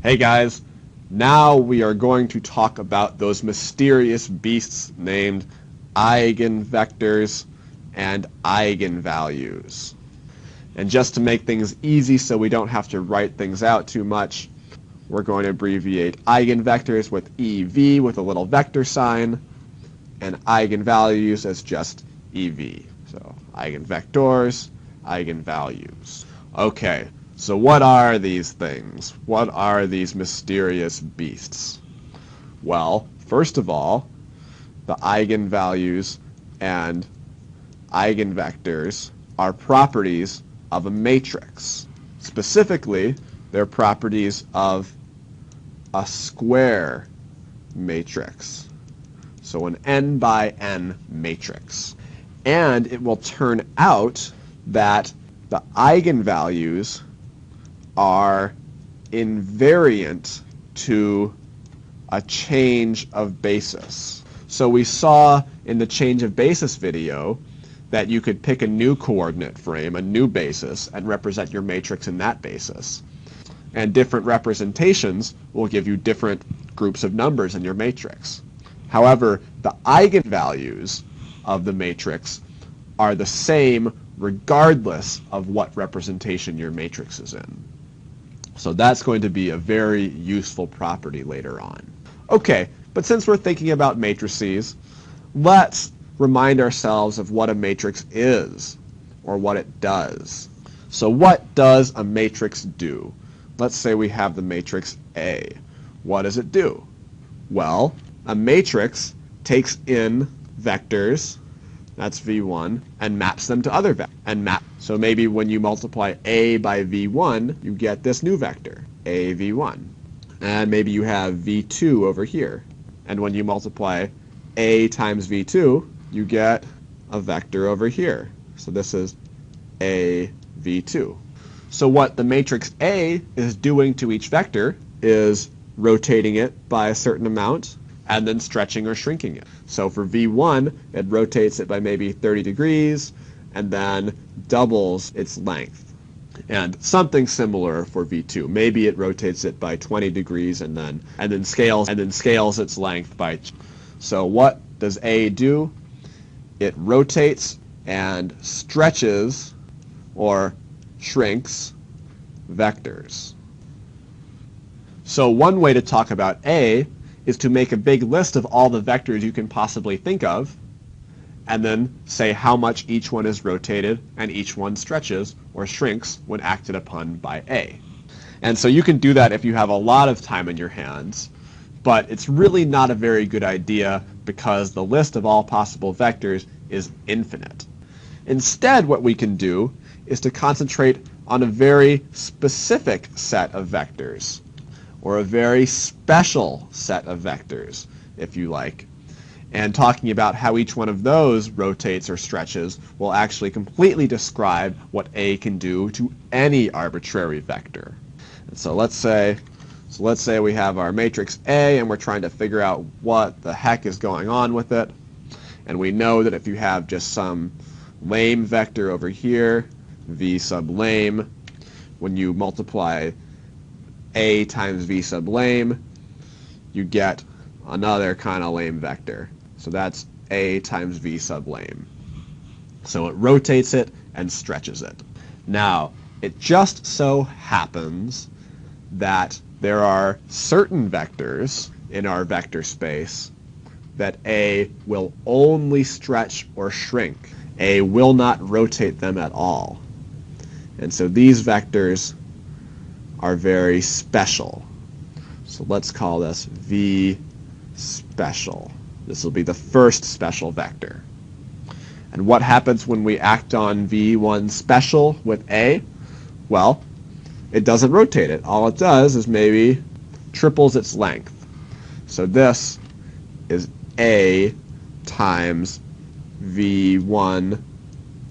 Hey guys, now we are going to talk about those mysterious beasts named eigenvectors and eigenvalues. And just to make things easy so we don't have to write things out too much, we're going to abbreviate eigenvectors with EV with a little vector sign, and eigenvalues as just EV. So eigenvectors, eigenvalues. Okay. So what are these things? What are these mysterious beasts? Well, first of all, the eigenvalues and eigenvectors are properties of a matrix. Specifically, they're properties of a square matrix. So an n by n matrix. And it will turn out that the eigenvalues are invariant to a change of basis. So we saw in the change of basis video that you could pick a new coordinate frame, a new basis, and represent your matrix in that basis. And different representations will give you different groups of numbers in your matrix. However, the eigenvalues of the matrix are the same regardless of what representation your matrix is in. So that's going to be a very useful property later on. Okay, but since we're thinking about matrices, let's remind ourselves of what a matrix is, or what it does. So what does a matrix do? Let's say we have the matrix A. What does it do? Well, a matrix takes in vectors, that's V1, and maps them to other vectors. So maybe when you multiply A by V1, you get this new vector, AV1. And maybe you have V2 over here. And when you multiply A times V2, you get a vector over here. So this is AV2. So what the matrix A is doing to each vector is rotating it by a certain amount and then stretching or shrinking it. So for V1, it rotates it by maybe 30 degrees and then doubles its length. And something similar for V2. Maybe it rotates it by 20 degrees and then scales its length by. So what does A do? It rotates and stretches or shrinks vectors. So one way to talk about A is to make a big list of all the vectors you can possibly think of, and then say how much each one is rotated and each one stretches or shrinks when acted upon by A. And so you can do that if you have a lot of time in your hands, but it's really not a very good idea because the list of all possible vectors is infinite. Instead, what we can do is to concentrate on a very specific set of vectors, or a very special set of vectors, if you like. And talking about how each one of those rotates or stretches will actually completely describe what A can do to any arbitrary vector. And so let's say we have our matrix A and we're trying to figure out what the heck is going on with it. And we know that if you have just some lame vector over here, V sub lame, when you multiply A times V sub lame, you get another kind of lame vector. So that's A times V sub lame. So it rotates it and stretches it. Now, it just so happens that there are certain vectors in our vector space that A will only stretch or shrink. A will not rotate them at all. And so these vectors are very special. So let's call this V special. This will be the first special vector. And what happens when we act on V1 special with A? Well, it doesn't rotate it. All it does is maybe triples its length. So this is A times V1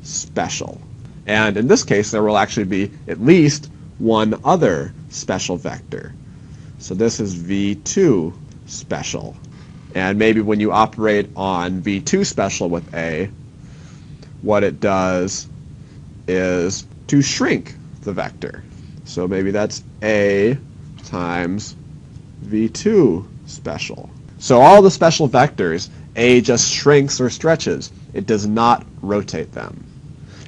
special. And in this case, there will actually be at least one other special vector. So this is V2 special. And maybe when you operate on V2 special with A, what it does is to shrink the vector. So maybe that's A times v2 special. So all the special vectors, A just shrinks or stretches. It does not rotate them.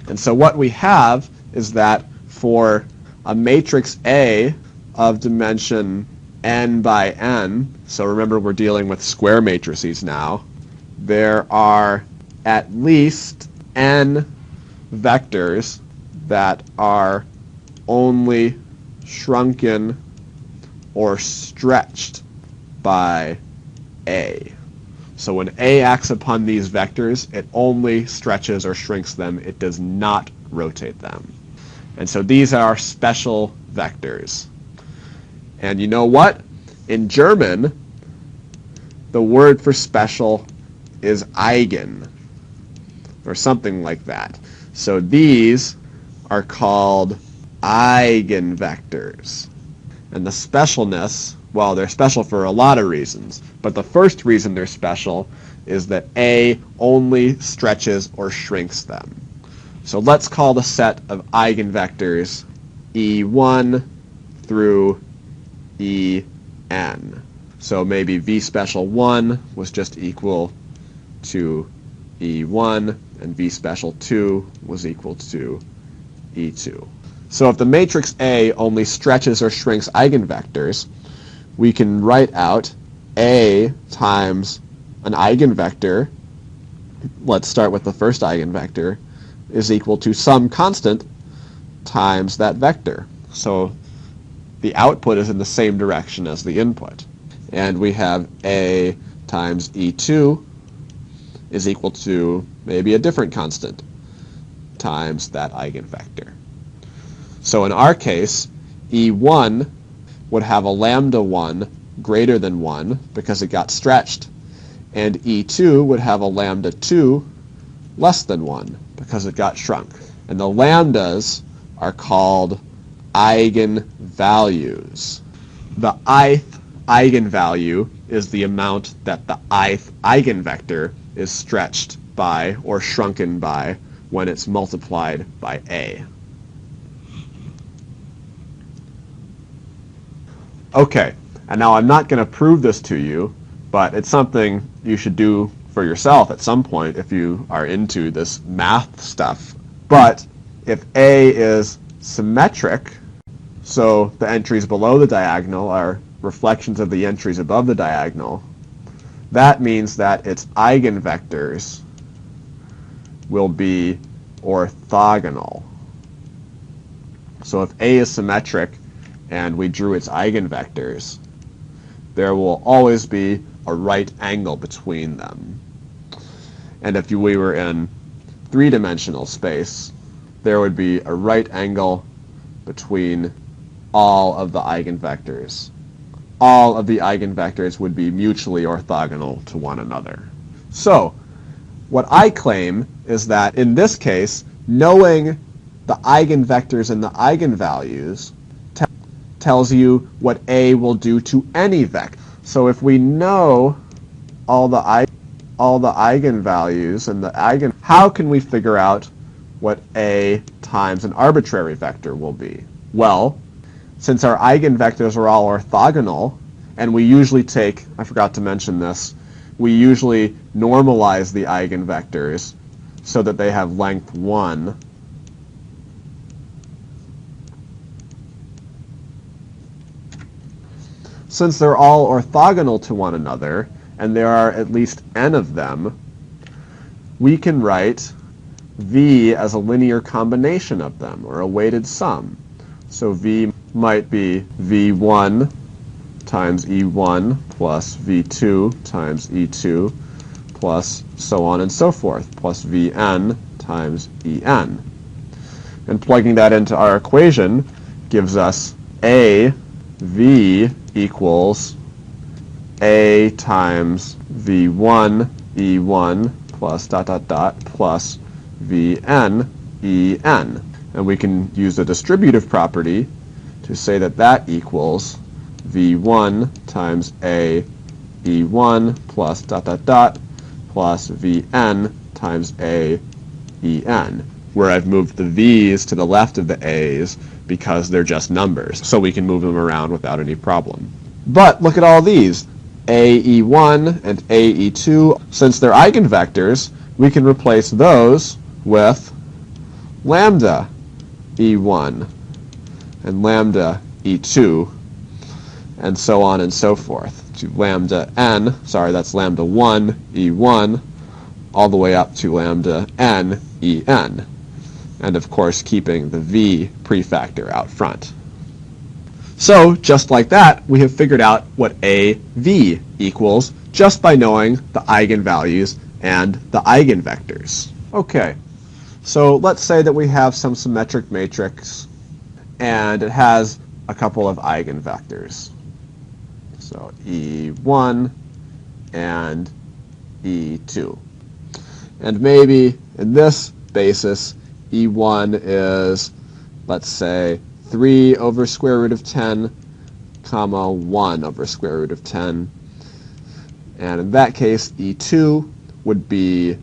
And so what we have is that for a matrix A of dimension n by n, so remember we're dealing with square matrices now, there are at least n vectors that are only shrunken or stretched by A. So when A acts upon these vectors, it only stretches or shrinks them. It does not rotate them. And so these are our special vectors. And you know what? In German, the word for special is eigen, or something like that. So these are called eigenvectors. And the specialness, well, they're special for a lot of reasons, but the first reason they're special is that A only stretches or shrinks them. So let's call the set of eigenvectors E1 through En. So maybe V special 1 was just equal to E1, and V special 2 was equal to E2. So if the matrix A only stretches or shrinks eigenvectors, we can write out A times an eigenvector, let's start with the first eigenvector, is equal to some constant times that vector. So the output is in the same direction as the input. And we have A times E2 is equal to maybe a different constant times that eigenvector. So in our case, E1 would have a lambda 1 greater than 1 because it got stretched, and E2 would have a lambda 2 less than 1 because it got shrunk. And the lambdas are called eigenvalues. The ith eigenvalue is the amount that the ith eigenvector is stretched by or shrunken by when it's multiplied by A. Okay, and now I'm not going to prove this to you, but it's something you should do for yourself at some point if you are into this math stuff. But if A is symmetric, so the entries below the diagonal are reflections of the entries above the diagonal, that means that its eigenvectors will be orthogonal. So if A is symmetric and we drew its eigenvectors, there will always be a right angle between them. And if we were in three-dimensional space, there would be a right angle between all of the eigenvectors. All of the eigenvectors would be mutually orthogonal to one another. So, what I claim is that in this case, knowing the eigenvectors and the eigenvalues tells you what A will do to any vector. So if we know all the eigenvalues and the how can we figure out what A times an arbitrary vector will be? Well, since our eigenvectors are all orthogonal, and we usually take, I forgot to mention this, we usually normalize the eigenvectors so that they have length 1. Since they're all orthogonal to one another, and there are at least n of them, we can write V as a linear combination of them, or a weighted sum. So V might be V1 times E1 plus V2 times E2 plus so on and so forth, plus Vn times En. And plugging that into our equation gives us A V equals A times V1 E1 plus dot dot dot plus Vn En. And we can use the distributive property to say that that equals V1 times A E1 plus dot dot dot plus Vn times A En, where I've moved the V's to the left of the A's because they're just numbers, so we can move them around without any problem. But look at all these, AE1 and AE2. Since they're eigenvectors, we can replace those with lambda E1 and lambda E2, and so on and so forth, to lambda n, sorry, that's lambda 1 E1, all the way up to lambda n En, and of course keeping the v prefactor out front. So, just like that, we have figured out what AV equals just by knowing the eigenvalues and the eigenvectors. Okay, so let's say that we have some symmetric matrix and it has a couple of eigenvectors. So E1 and E2. And maybe in this basis, E1 is, let's say, 3 over square root of 10, comma 1 over square root of 10. And in that case, E2 would be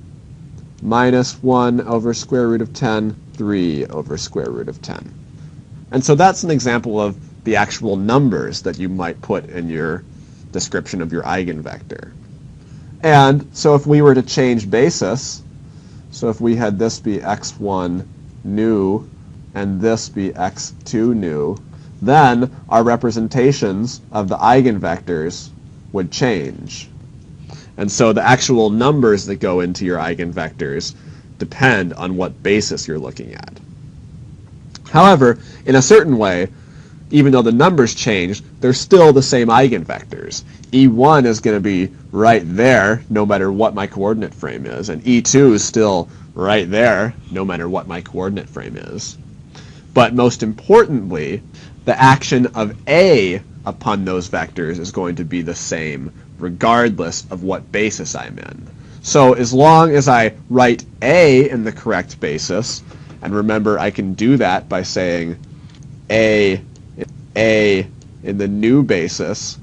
minus 1 over square root of 10, 3 over square root of 10. And so that's an example of the actual numbers that you might put in your description of your eigenvector. And so if we were to change basis, so if we had this be x1 nu and this be x2 nu, then our representations of the eigenvectors would change. And so the actual numbers that go into your eigenvectors depend on what basis you're looking at. However, in a certain way, even though the numbers change, they're still the same eigenvectors. E1 is going to be right there no matter what my coordinate frame is, and E2 is still right there no matter what my coordinate frame is. But most importantly, the action of A upon those vectors is going to be the same regardless of what basis I'm in. So as long as I write A in the correct basis, and remember I can do that by saying A in the new basis,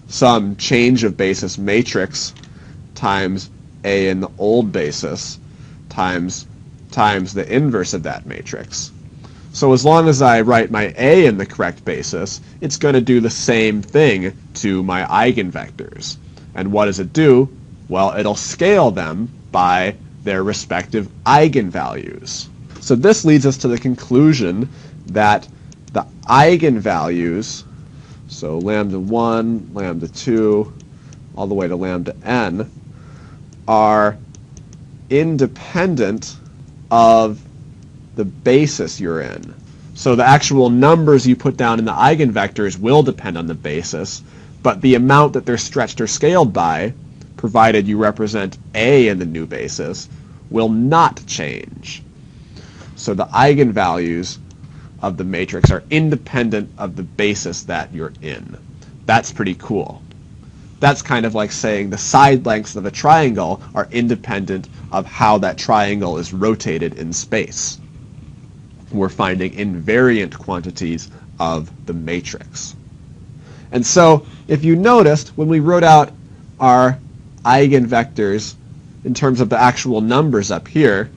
some change of basis matrix times A in the old basis times the inverse of that matrix. So as long as I write my A in the correct basis, it's going to do the same thing to my eigenvectors. And what does it do? Well, it'll scale them by their respective eigenvalues. So this leads us to the conclusion that the eigenvalues, so lambda 1, lambda 2, all the way to lambda n, are independent of the basis you're in. So the actual numbers you put down in the eigenvectors will depend on the basis, but the amount that they're stretched or scaled by, provided you represent A in the new basis, will not change. So the eigenvalues of the matrix are independent of the basis that you're in. That's pretty cool. That's kind of like saying the side lengths of a triangle are independent of how that triangle is rotated in space. We're finding invariant quantities of the matrix. And so, if you noticed, when we wrote out our eigenvectors in terms of the actual numbers up here,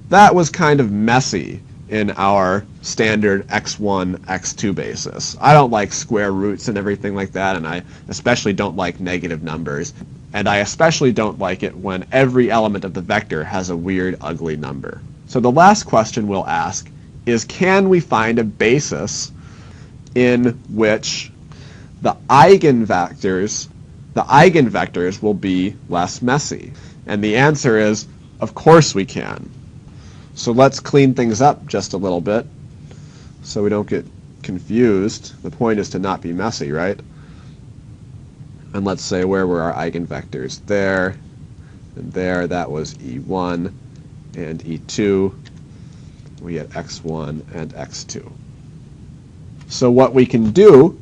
that was kind of messy in our standard x1, x2 basis. I don't like square roots and everything like that, and I especially don't like negative numbers. And I especially don't like it when every element of the vector has a weird, ugly number. So the last question we'll ask is, can we find a basis in which the eigenvectors will be less messy? And the answer is, of course we can. So let's clean things up just a little bit so we don't get confused. The point is to not be messy, right? And let's say, where were our eigenvectors? There and there. That was E1 and E2. We had x1 and x2. So what we can do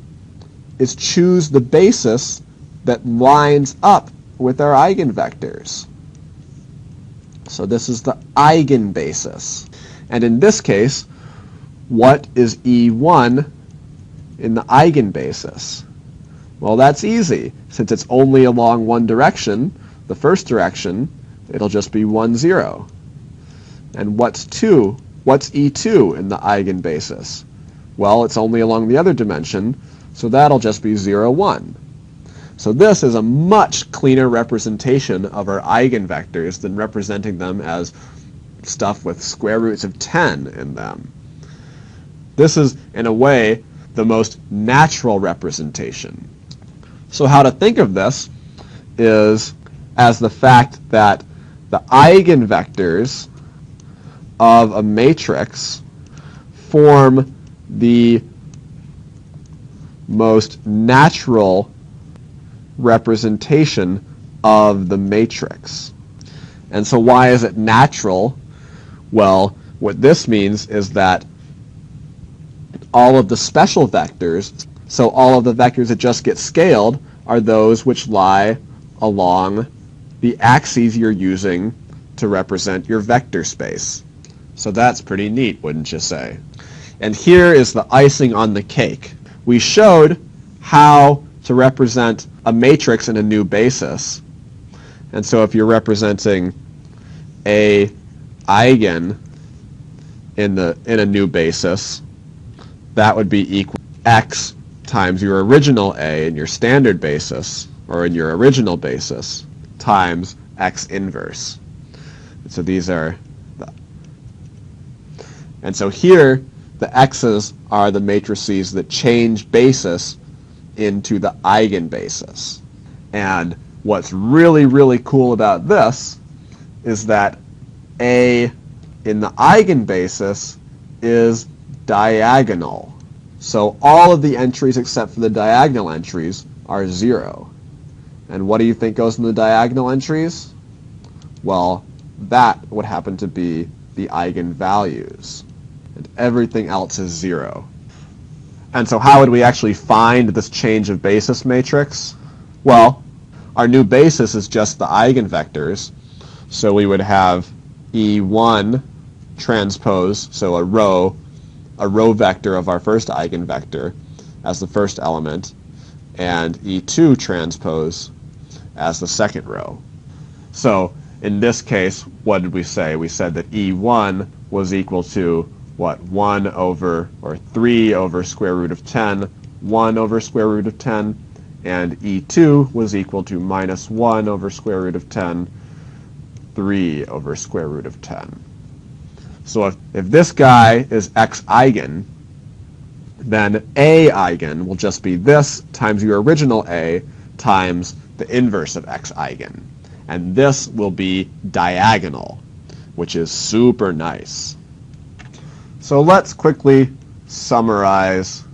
is choose the basis that lines up with our eigenvectors. So this is the eigenbasis. And in this case, what is E1 in the eigenbasis? Well, that's easy. Since it's only along one direction, the first direction, it'll just be 1, 0. And what's 2? What's E2 in the eigenbasis? Well, it's only along the other dimension, so that'll just be 0, 1. So this is a much cleaner representation of our eigenvectors than representing them as stuff with square roots of 10 in them. This is, in a way, the most natural representation. So how to think of this is as the fact that the eigenvectors of a matrix form the most natural representation of the matrix. And so why is it natural? Well, what this means is that all of the special vectors, so all of the vectors that just get scaled, are those which lie along the axes you're using to represent your vector space. So that's pretty neat, wouldn't you say? And here is the icing on the cake. We showed how to represent a matrix in a new basis. And so if you're representing a eigen in a new basis, that would be equal to x times your original A in your standard basis, or in your original basis, times x inverse. And so these are and so here the x's are the matrices that change basis into the eigenbasis. And what's really, really cool about this is that A in the eigenbasis is diagonal. So all of the entries except for the diagonal entries are 0. And what do you think goes in the diagonal entries? Well, that would happen to be the eigenvalues. And everything else is 0. And so how would we actually find this change of basis matrix? Well, our new basis is just the eigenvectors. So we would have E1 transpose, so a row vector of our first eigenvector as the first element, and E2 transpose as the second row. So in this case, what did we say? We said that E1 was equal to what? 1 over, or 3 over square root of 10, 1 over square root of 10, and E2 was equal to minus 1 over square root of 10, 3 over square root of 10. So if this guy is x eigen, then A eigen will just be this times your original A times the inverse of x eigen. And this will be diagonal, which is super nice. So let's quickly summarize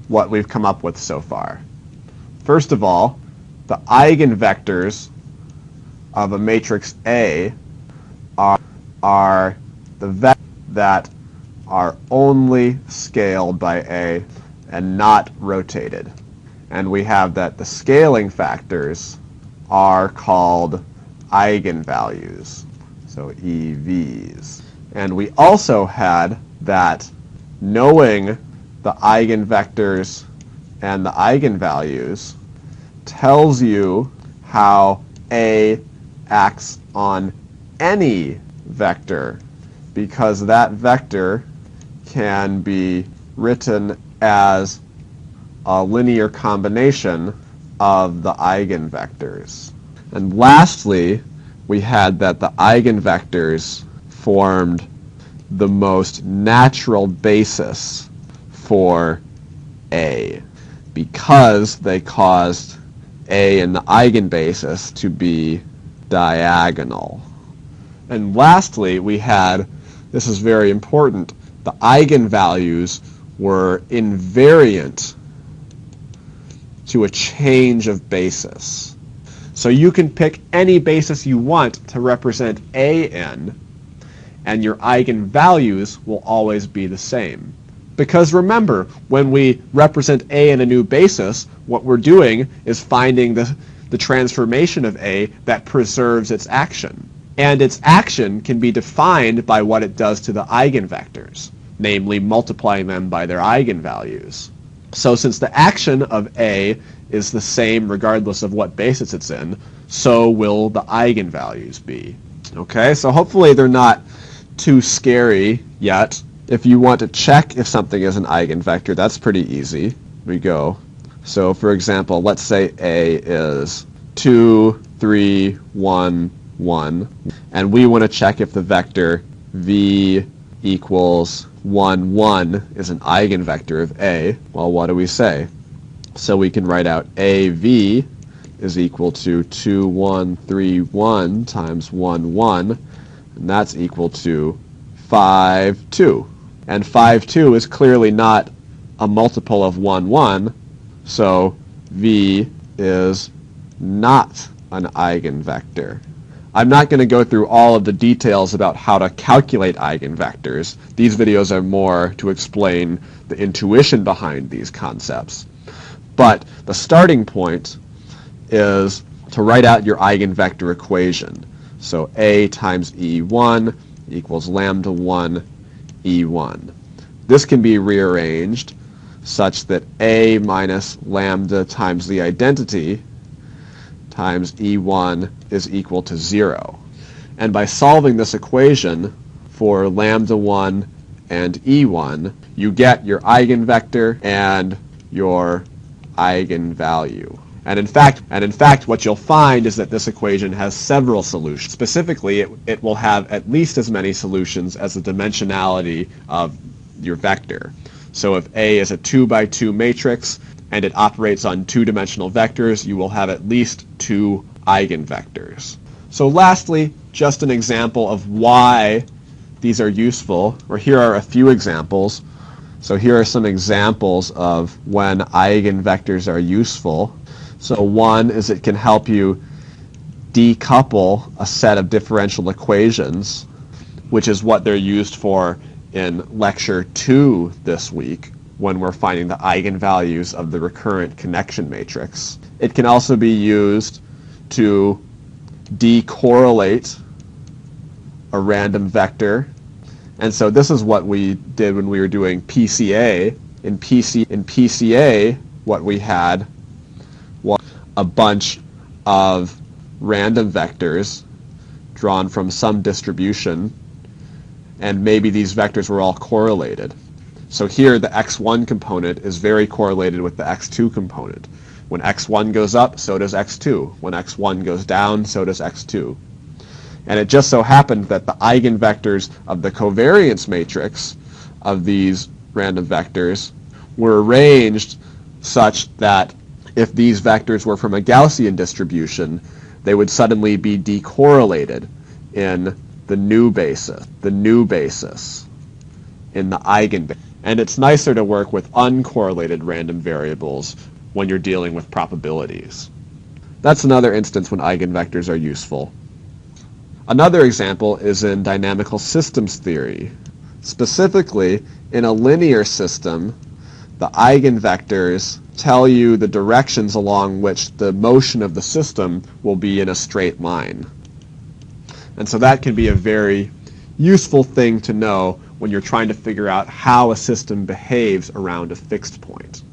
what we've come up with so far. First of all, the eigenvectors of a matrix A are the vectors that are only scaled by A and not rotated. And we have that the scaling factors are called eigenvalues, so EVs. And we also had that knowing the eigenvectors and the eigenvalues tells you how A acts on any vector, because that vector can be written as a linear combination of the eigenvectors. And lastly, we had that the eigenvectors formed the most natural basis for A, because they caused A in the eigenbasis to be diagonal. And lastly, we had, this is very important, the eigenvalues were invariant to a change of basis. So you can pick any basis you want to represent A in, and your eigenvalues will always be the same. Because remember, when we represent A in a new basis, what we're doing is finding the transformation of A that preserves its action. And its action can be defined by what it does to the eigenvectors, namely multiplying them by their eigenvalues. So since the action of A is the same regardless of what basis it's in, so will the eigenvalues be. Okay, so hopefully they're not too scary yet. If you want to check if something is an eigenvector, that's pretty easy. We go. So for example, let's say A is 2, 3, 1, 1. And we want to check if the vector V equals 1, 1 is an eigenvector of A. Well, what do we say? So we can write out AV is equal to 2, 1, 3, 1 times 1, 1. And that's equal to 5, 2. And 5, 2 is clearly not a multiple of 1, 1. So V is not an eigenvector. I'm not going to go through all of the details about how to calculate eigenvectors. These videos are more to explain the intuition behind these concepts. But the starting point is to write out your eigenvector equation. So A times E1 equals lambda 1 E1. This can be rearranged such that A minus lambda times the identity times E1 is equal to 0. And by solving this equation for lambda 1 and E1, you get your eigenvector and your eigenvalue. And in fact, what you'll find is that this equation has several solutions. Specifically, it will have at least as many solutions as the dimensionality of your vector. So if A is a 2 by 2 matrix, and it operates on two-dimensional vectors, you will have at least 2 eigenvectors. So lastly, just an example of why these are useful, or here are a few examples. So here are some examples of when eigenvectors are useful. So one is it can help you decouple a set of differential equations, which is what they're used for in lecture 2 this week, when we're finding the eigenvalues of the recurrent connection matrix. It can also be used to decorrelate a random vector. And so this is what we did when we were doing PCA. In PCA, what we had was a bunch of random vectors drawn from some distribution, and maybe these vectors were all correlated. So here the x1 component is very correlated with the x2 component. When x1 goes up, so does x2. When x1 goes down, so does x2. And it just so happened that the eigenvectors of the covariance matrix of these random vectors were arranged such that if these vectors were from a Gaussian distribution, they would suddenly be decorrelated in the new basis in the eigenvector. And it's nicer to work with uncorrelated random variables when you're dealing with probabilities. That's another instance when eigenvectors are useful. Another example is in dynamical systems theory. Specifically, in a linear system, the eigenvectors tell you the directions along which the motion of the system will be in a straight line. And so that can be a very useful thing to know when you're trying to figure out how a system behaves around a fixed point.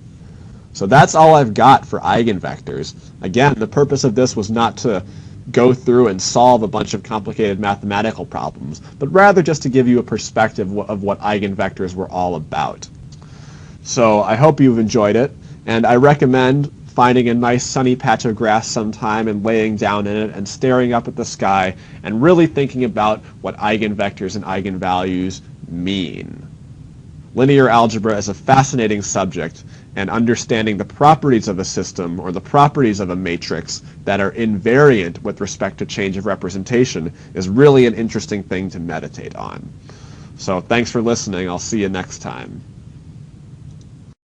So that's all I've got for eigenvectors. Again, the purpose of this was not to go through and solve a bunch of complicated mathematical problems, but rather just to give you a perspective of what eigenvectors were all about. So I hope you've enjoyed it, and I recommend finding a nice sunny patch of grass sometime and laying down in it and staring up at the sky and really thinking about what eigenvectors and eigenvalues mean. Linear algebra is a fascinating subject, and understanding the properties of a system or the properties of a matrix that are invariant with respect to change of representation is really an interesting thing to meditate on. So thanks for listening. I'll see you next time.